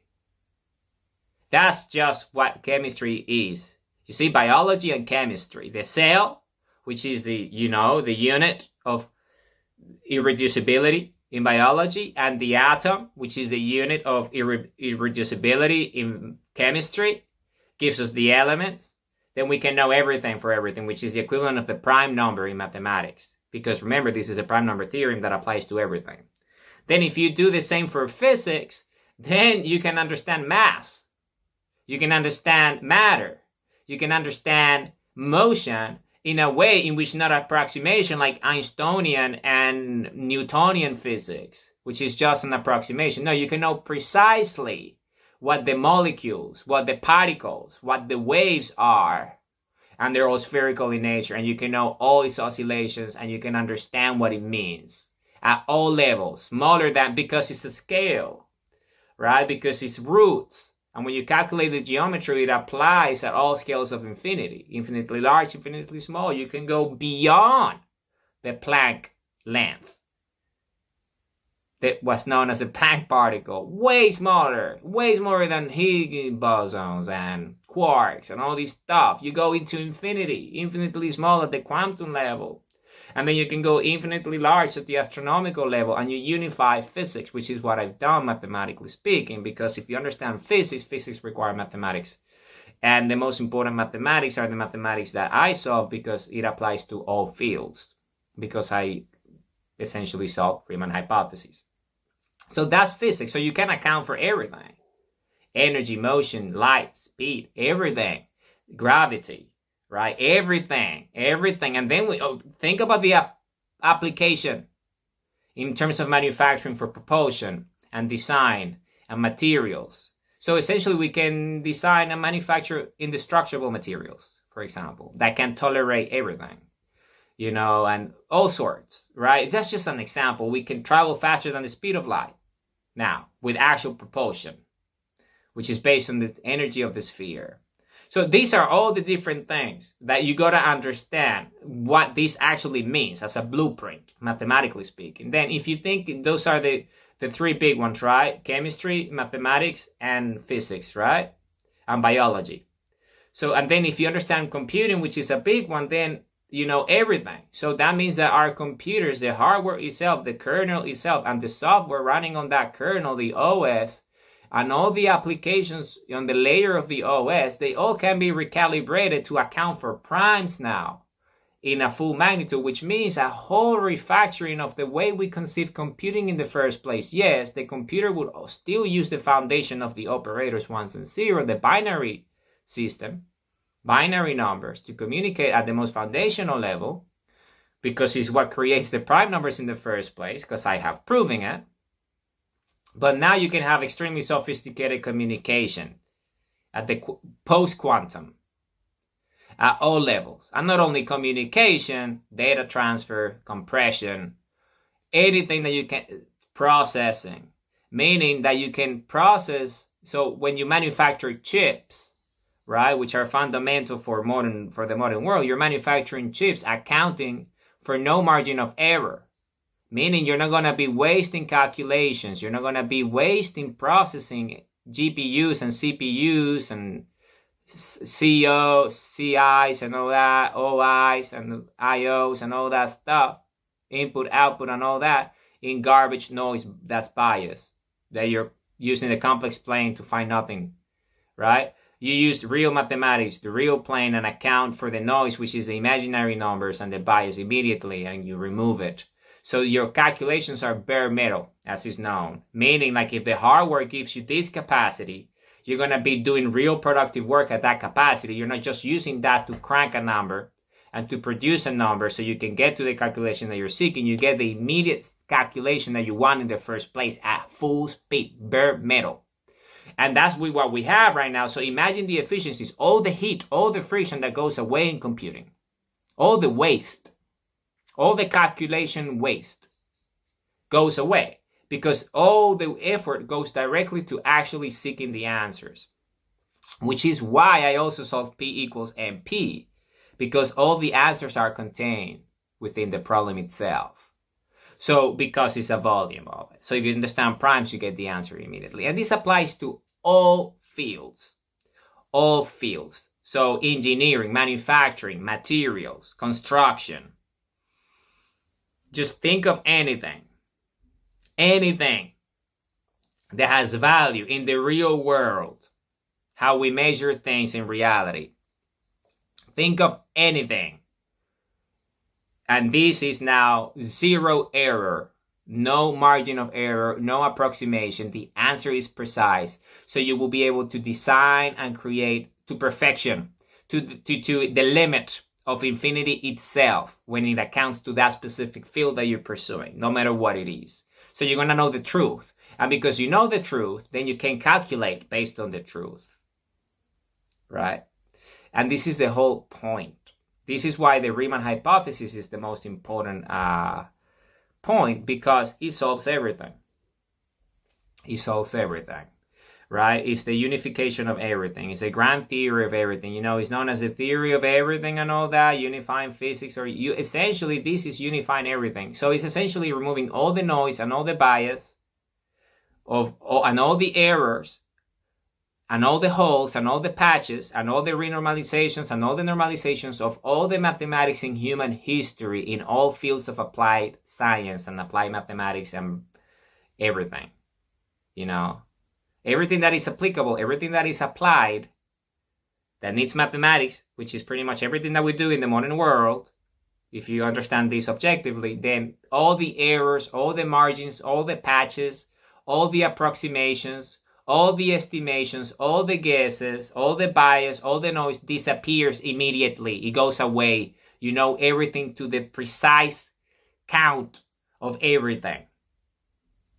That's just what chemistry is. You see, biology and chemistry. The cell, which is the unit of irreducibility in biology, and the atom, which is the unit of irreducibility in chemistry, gives us the elements. Then we can know everything for everything, which is the equivalent of the prime number in mathematics. Because remember, this is a prime number theorem that applies to everything. Then if you do the same for physics, then you can understand mass. You can understand matter. You can understand motion in a way in which not approximation like Einsteinian and Newtonian physics, which is just an approximation. No, you can know precisely what the molecules, what the particles, what the waves are, and they're all spherical in nature, and you can know all its oscillations, and you can understand what it means at all levels, smaller than, because it's a scale, right? Because it's roots. And when you calculate the geometry, it applies at all scales of infinity. Infinitely large, infinitely small. You can go beyond the Planck length. That was known as the Planck particle. Way smaller than Higgs bosons and quarks and all this stuff. You go into infinity, infinitely small at the quantum level. And then you can go infinitely large at the astronomical level, and you unify physics, which is what I've done mathematically speaking, because if you understand physics requires mathematics. And the most important mathematics are the mathematics that I solve, because it applies to all fields. Because I essentially solve Riemann hypothesis. So that's physics. So you can account for everything. Energy, motion, light, speed, everything. Gravity, right? Everything. And then we think about the application in terms of manufacturing for propulsion and design and materials. So essentially we can design and manufacture indestructible materials, for example, that can tolerate everything, and all sorts, right? That's just an example. We can travel faster than the speed of light now with actual propulsion, which is based on the energy of the sphere. So these are all the different things that you got to understand what this actually means as a blueprint, mathematically speaking. Then if you think those are the three big ones, right? Chemistry, mathematics, and physics, right? And biology. So, and then if you understand computing, which is a big one, then you know everything. So that means that our computers, the hardware itself, the kernel itself, and the software running on that kernel, the OS, and all the applications on the layer of the OS, they all can be recalibrated to account for primes now in a full magnitude, which means a whole refactoring of the way we conceive computing in the first place. Yes, the computer would still use the foundation of the operators 1 and 0, the binary system, binary numbers, to communicate at the most foundational level, because it's what creates the prime numbers in the first place, because I have proven it. But now you can have extremely sophisticated communication at the post-quantum, at all levels. And not only communication, data transfer, compression, anything that you can, processing, meaning that you can process. So when you manufacture chips, right, which are fundamental for the modern world, you're manufacturing chips accounting for no margin of error. Meaning you're not going to be wasting calculations. You're not going to be wasting processing GPUs and CPUs and CIs and all that, OIs and IOs and all that stuff, input, output and all that, in garbage noise that's biased, that you're using the complex plane to find nothing, right? You use real mathematics, the real plane, and account for the noise, which is the imaginary numbers and the bias immediately, and you remove it. So your calculations are bare metal, as is known. Meaning, like, if the hardware gives you this capacity, you're going to be doing real productive work at that capacity. You're not just using that to crank a number and to produce a number so you can get to the calculation that you're seeking. You get the immediate calculation that you want in the first place at full speed, bare metal. And that's what we have right now. So imagine the efficiencies, all the heat, all the friction that goes away in computing, all the waste. All the calculation waste goes away because all the effort goes directly to actually seeking the answers, which is why I also solve P equals MP, because all the answers are contained within the problem itself. So because it's a volume of it. So if you understand primes, you get the answer immediately. And this applies to all fields. All fields. So engineering, manufacturing, materials, construction. Just think of anything that has value in the real world, how we measure things in reality. Think of anything. And this is now zero error, no margin of error, no approximation. The answer is precise. So you will be able to design and create to perfection, to the limit of infinity itself when it accounts to that specific field that you're pursuing, no matter what it is. So you're going to know the truth. And because you know the truth, then you can calculate based on the truth. Right? And this is the whole point. This is why the Riemann hypothesis is the most important point, because it solves everything. It solves everything. Right? It's the unification of everything. It's a grand theory of everything. It's known as the theory of everything and all that, unifying physics, or essentially this is unifying everything. So it's essentially removing all the noise and all the bias and all the errors and all the holes and all the patches and all the renormalizations and all the normalizations of all the mathematics in human history in all fields of applied science and applied mathematics and everything. Everything that is applicable, everything that is applied, that needs mathematics, which is pretty much everything that we do in the modern world, if you understand this objectively, then all the errors, all the margins, all the patches, all the approximations, all the estimations, all the guesses, all the bias, all the noise disappears immediately. It goes away. You know everything to the precise count of everything.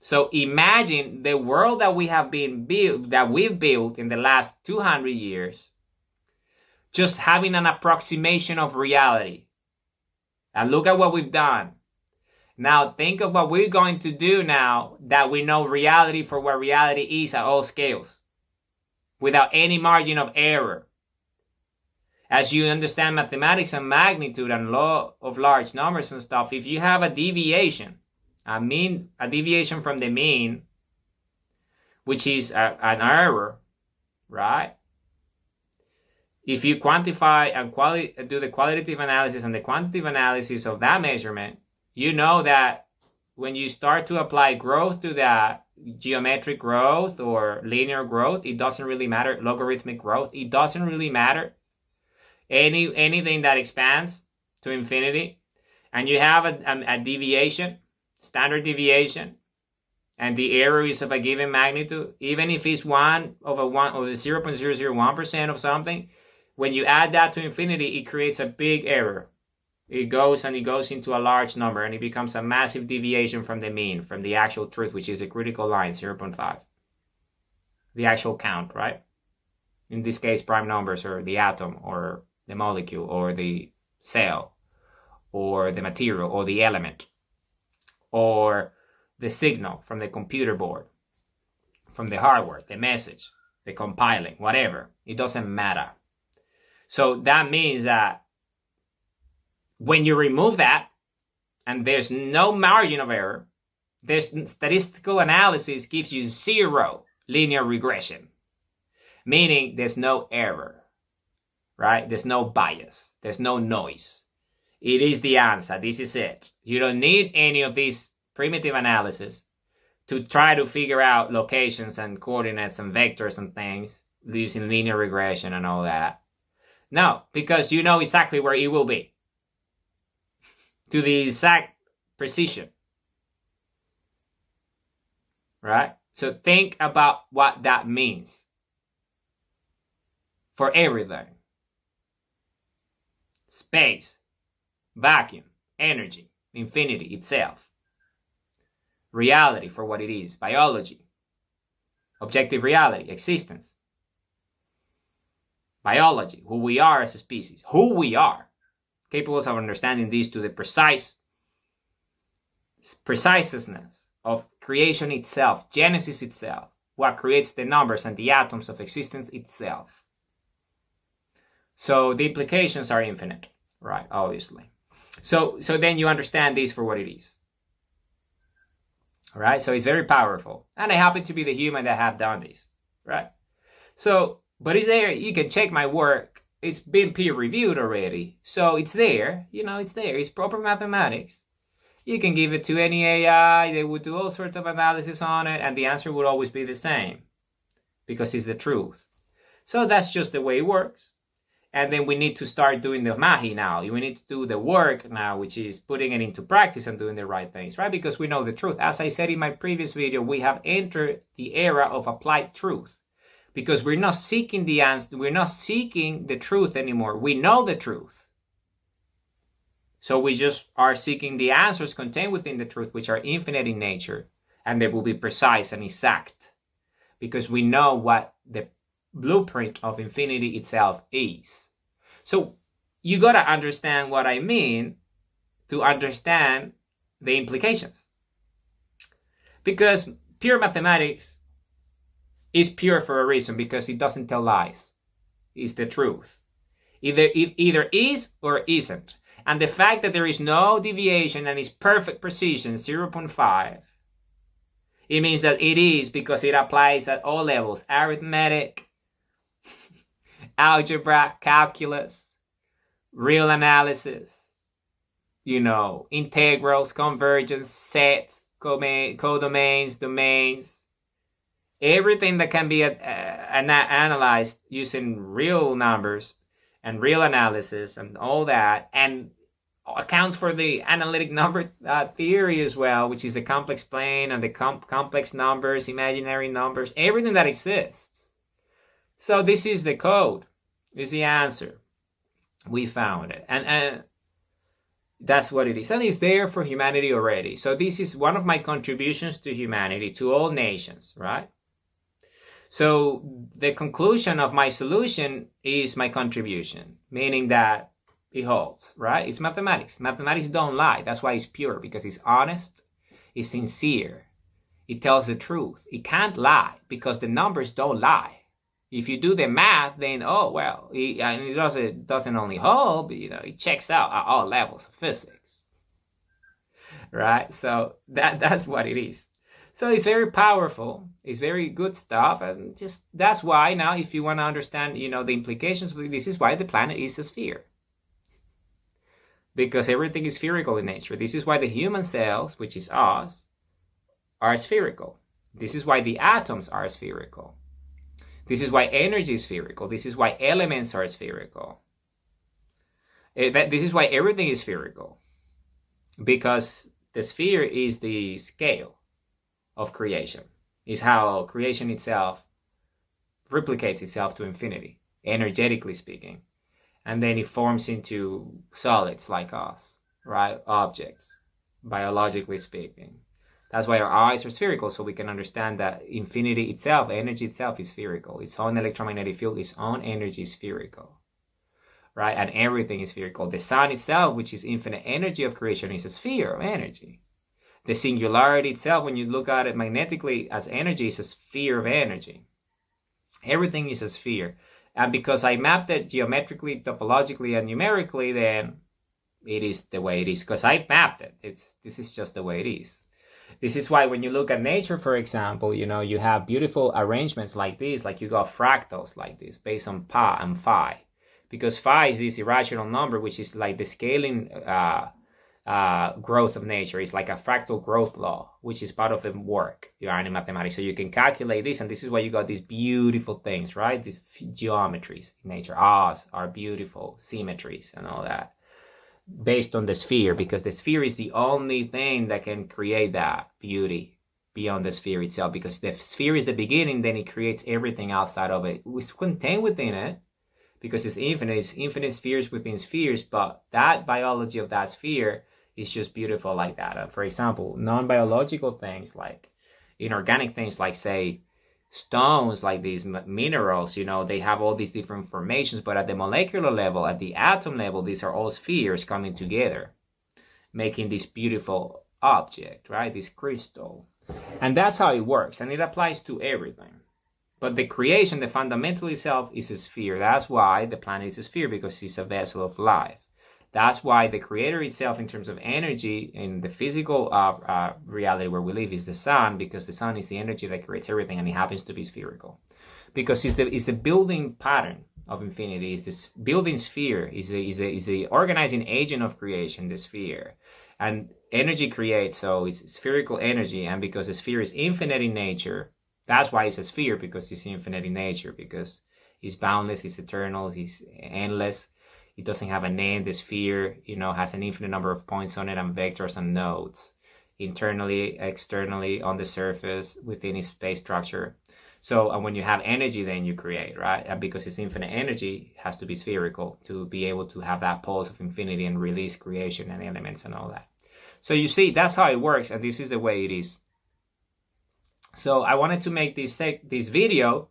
So imagine the world that we've built in the last 200 years, just having an approximation of reality. And look at what we've done. Now think of what we're going to do now that we know reality for what reality is at all scales, without any margin of error. As you understand mathematics and magnitude and law of large numbers and stuff, if you have a deviation, a deviation from the mean, which is an error, right? If you quantify and do the qualitative analysis and the quantitative analysis of that measurement, you know that when you start to apply growth to that, geometric growth or linear growth, it doesn't really matter. Logarithmic growth, it doesn't really matter. Anything that expands to infinity, and you have a deviation, standard deviation, and the error is of a given magnitude, even if it's 0.001% of something, when you add that to infinity, it creates a big error. It goes into a large number, and it becomes a massive deviation from the mean, from the actual truth, which is a critical line, 0.5. The actual count, right? In this case, prime numbers, or the atom, or the molecule, or the cell, or the material, or the element, or the signal from the computer board, from the hardware, the message, the compiling, whatever. It doesn't matter. So that means that when you remove that, and there's no margin of error, there's statistical analysis gives you zero linear regression, meaning there's no error, right? There's no bias, there's no noise. It is the answer. This is it. You don't need any of these primitive analysis to try to figure out locations and coordinates and vectors and things using linear regression and all that. No, because you know exactly where it will be, to the exact precision, right? So think about what that means for everything. Space, vacuum, energy, infinity itself, reality for what it is, biology, objective reality, existence, biology, who we are as a species, who we are, capable of understanding this to the preciseness of creation itself, Genesis itself, what creates the numbers and the atoms of existence itself. So the implications are infinite, right? Obviously. So then you understand this for what it is. All right? So it's very powerful. And I happen to be the human that have done this, right? So, but it's there. You can check my work. It's been peer-reviewed already. So it's there. You know, it's there. It's proper mathematics. You can give it to any AI. They would do all sorts of analysis on it. And the answer would always be the same, because it's the truth. So that's just the way it works. And then we need to start doing the mahi now. We need to do the work now, which is putting it into practice and doing the right things, right? Because we know the truth. As I said in my previous video, we have entered the era of applied truth. Because we're not seeking the answer. We're not seeking the truth anymore. We know the truth. So we just are seeking the answers contained within the truth, which are infinite in nature. And they will be precise and exact. Because we know what the blueprint of infinity itself is. So you got to understand what I mean to understand the implications. Because pure mathematics is pure for a reason, because it doesn't tell lies. It's the truth. It either is or isn't. And the fact that there is no deviation and it's perfect precision, 0.5, it means that it is, because it applies at all levels: arithmetic, algebra, calculus, real analysis, integrals, convergence, sets, codomains, domains, everything that can be analyzed using real numbers and real analysis and all that. And accounts for the analytic number theory as well, which is the complex plane and the complex numbers, imaginary numbers, everything that exists. So this is the code, is the answer. We found it. And that's what it is. And it's there for humanity already. So this is one of my contributions to humanity, to all nations, right? So the conclusion of my solution is my contribution, meaning that it holds, right? It's mathematics. Mathematics don't lie. That's why it's pure, because it's honest, it's sincere. It tells the truth. It can't lie because the numbers don't lie. If you do the math, then, oh, well, it doesn't only hold, but, it checks out at all levels of physics, right? So that's what it is. So it's very powerful. It's very good stuff. And just that's why now, if you want to understand, the implications, this is why the planet is a sphere. Because everything is spherical in nature. This is why the human cells, which is us, are spherical. This is why the atoms are spherical. This is why energy is spherical. This is why elements are spherical. This is why everything is spherical. Because the sphere is the scale of creation. Is how creation itself replicates itself to infinity, energetically speaking. And then it forms into solids like us, right? Objects, biologically speaking. That's why our eyes are spherical, so we can understand that infinity itself, energy itself, is spherical. Its own electromagnetic field, its own energy is spherical, right? And everything is spherical. The sun itself, which is infinite energy of creation, is a sphere of energy. The singularity itself, when you look at it magnetically as energy, is a sphere of energy. Everything is a sphere. And because I mapped it geometrically, topologically, and numerically, then it is the way it is. Because I mapped it. This is just the way it is. This is why when you look at nature, for example, you have beautiful arrangements like this, like you got fractals like this, based on pi and phi. Because phi is this irrational number, which is like the scaling growth of nature. It's like a fractal growth law, which is part of the work you are in mathematics. So you can calculate this, and this is why you got these beautiful things, right? These geometries in nature. Ours are beautiful symmetries and all that, based on the sphere, because the sphere is the only thing that can create that beauty beyond the sphere itself, because the sphere is the beginning, then it creates everything outside of it. It's contained within it, because it's infinite spheres within spheres, but that biology of that sphere is just beautiful like that. For example, non-biological things, like inorganic things, like, say, stones, like these minerals, they have all these different formations, but at the molecular level, at the atom level, these are all spheres coming together, making this beautiful object, right? This crystal. And that's how it works, and it applies to everything. But the creation, the fundamental itself, is a sphere. That's why the planet is a sphere, because it's a vessel of life. That's why the creator itself, in terms of energy, in the physical reality where we live, is the sun, because the sun is the energy that creates everything, and it happens to be spherical. Because it's the building pattern of infinity, is this building sphere, is the organizing agent of creation, the sphere. And energy creates, so it's spherical energy, and because the sphere is infinite in nature, that's why it's a sphere, because it's infinite in nature, because it's boundless, it's eternal, it's endless. It doesn't have an end. The sphere, has an infinite number of points on it, and vectors and nodes, internally, externally, on the surface, within its space structure. So, and when you have energy, then you create, right? And because it's infinite energy, it has to be spherical to be able to have that pulse of infinity and release creation and elements and all that. So you see, that's how it works, and this is the way it is. So I wanted to make this video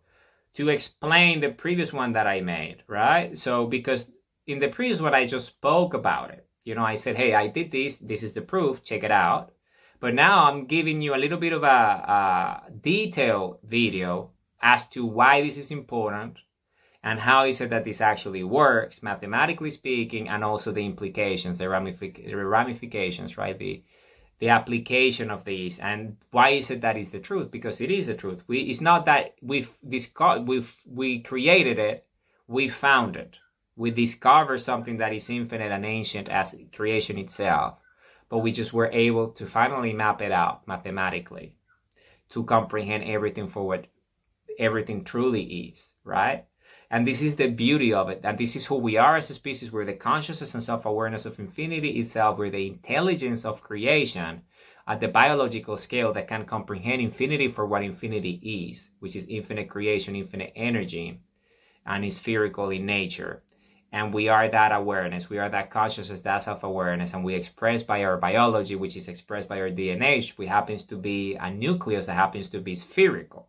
to explain the previous one that I made, right? So because in the previous one, I just spoke about it. I said, hey, I did this. This is the proof. Check it out. But now I'm giving you a little bit of a detailed video as to why this is important and how is it that this actually works, mathematically speaking, and also the implications, the ramifications, right? The application of these, and why is it that is the truth? Because it is the truth. It's not that we created it, we found it. We discovered something that is infinite and ancient as creation itself, but we just were able to finally map it out mathematically to comprehend everything for what everything truly is, right? And this is the beauty of it. And this is who we are as a species. We're the consciousness and self-awareness of infinity itself. We're the intelligence of creation at the biological scale that can comprehend infinity for what infinity is, which is infinite creation, infinite energy, and is spherical in nature. And we are that awareness, we are that consciousness, that self-awareness, and we express by our biology, which is expressed by our DNA, which happens to be a nucleus that happens to be spherical.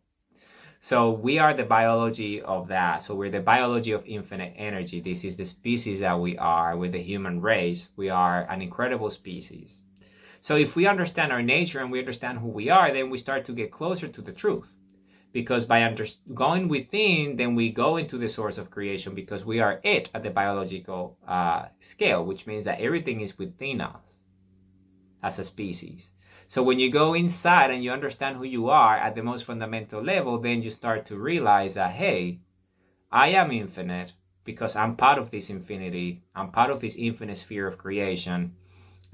So we are the biology of that. So we're the biology of infinite energy. This is the species that we are with the human race. We are an incredible species. So if we understand our nature and we understand who we are, then we start to get closer to the truth. Because by going within, then we go into the source of creation, because we are it at the biological scale, which means that everything is within us as a species. So when you go inside and you understand who you are at the most fundamental level, then you start to realize that, hey, I am infinite because I'm part of this infinity. I'm part of this infinite sphere of creation.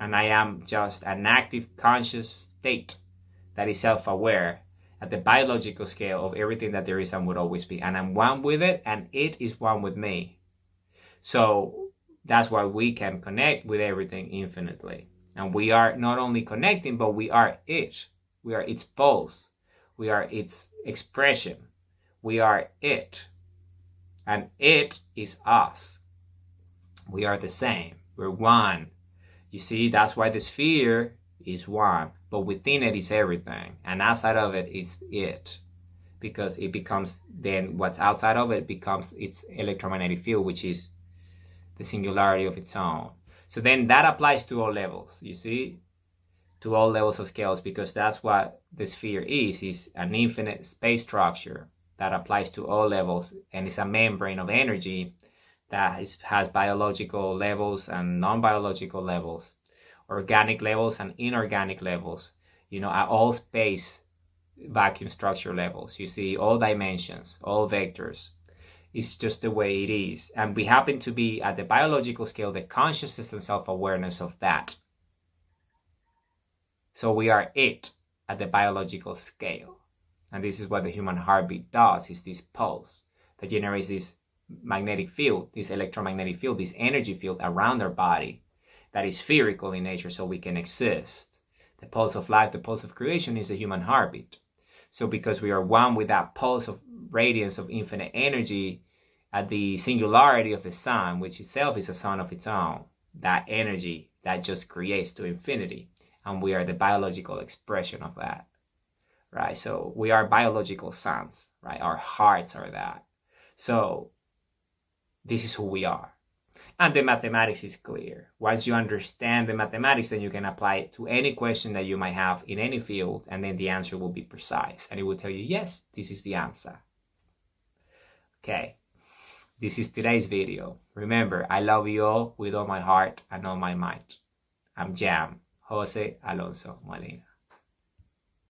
And I am just an active conscious state that is self-aware at the biological scale of everything that there is and would always be. And I'm one with it, and it is one with me. So that's why we can connect with everything infinitely. And we are not only connecting, but we are it. We are its pulse. We are its expression. We are it. And it is us. We are the same. We're one. You see, that's why the sphere is one. But within it is everything. And outside of it is it. Because it becomes, then what's outside of it becomes its electromagnetic field, which is the singularity of its own. So then that applies to all levels, you see, to all levels of scales, because that's what the sphere is an infinite space structure that applies to all levels, and it's a membrane of energy that has biological levels and non-biological levels, organic levels and inorganic levels, you know, at all space vacuum structure levels, you see, all dimensions, all vectors. It's just the way it is. And we happen to be at the biological scale, the consciousness and self-awareness of that. So we are it at the biological scale. And this is what the human heartbeat does, is this pulse that generates this magnetic field, this electromagnetic field, this energy field around our body that is spherical in nature, so we can exist. The pulse of life, the pulse of creation is the human heartbeat. So because we are one with that pulse of radiance of infinite energy at the singularity of the sun, which itself is a sun of its own, that energy that just creates to infinity. And we are the biological expression of that, right? So we are biological suns, right? Our hearts are that. So this is who we are. And the mathematics is clear. Once you understand the mathematics, then you can apply it to any question that you might have in any field, and then the answer will be precise. And it will tell you, yes, this is the answer. Okay, this is today's video. Remember, I love you all with all my heart and all my might. I'm Jam, Jose Alonso Molina.